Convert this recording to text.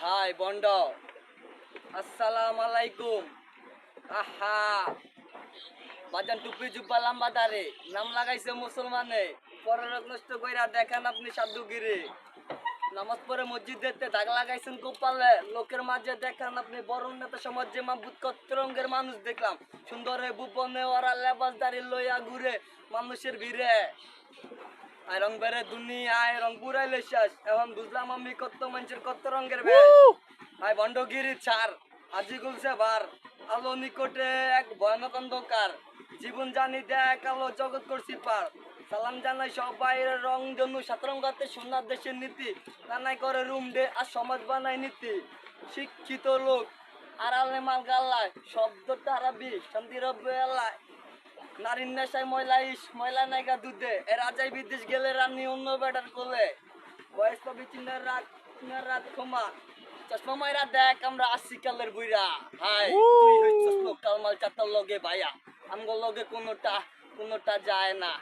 High bond, আসসালাম আলাইকুম। আহা, বাজান টুপি জুব্বা লাম্বা দারে নাম লাগাইছে মুসলমানে, পরলোক নষ্ট কইরা দেখান আপনি সাধুগিরি। নামাজ পড়ে মসজিদেতে দাগ লাগাইছেন কপালে, লোকের মাঝে দেখান আপনি বড় নেতা সমাজে মাহবুব কত রঙের মানুষ দেখলাম, সুন্দরে ভুবনে ওরা লেবাস দাড়ি লইয়া ঘুরে মানুষের ভিড়ে। আই রং বেড়ে দুনিয়ায় রং পুরাইলে শেষ, এখন বুঝলাম আমি কত মানুষের কত রঙের বেশ। আই বন্ডগিরি ছাড়, আজি গুলছে বার, আলো নিকটে এক ভয়ানক অন্ধকার, জীবন জানি দেখ আলো জগৎ করছি পার। সালাম জানাই সবাই রং জনু সাতরঙ্গাতে সোনার দেশের নীতি, কানাই করে রুম ডে আর সমাজ বানাই নীতি। শিক্ষিত লোক আড়ালে মাল গাল্লায়, শব্দটা আরবি শান্তি রব্বে আল্লাহ। নারীর নেশায় ময়লা ইস ময়লা নাইগা দুধে, এ রাজাই বিদেশ গেলে রানী অন্য বেটার কোলে। বয়স পাবি চিনার রাত ক্ষমা, চশমা মাইরা দেখ আমরা আসি কালের বুইরা। হাই তুই হইছস লোকাল মাল চাতার লগে ভাইয়া, আমগো লগে কোনোটা যায় না।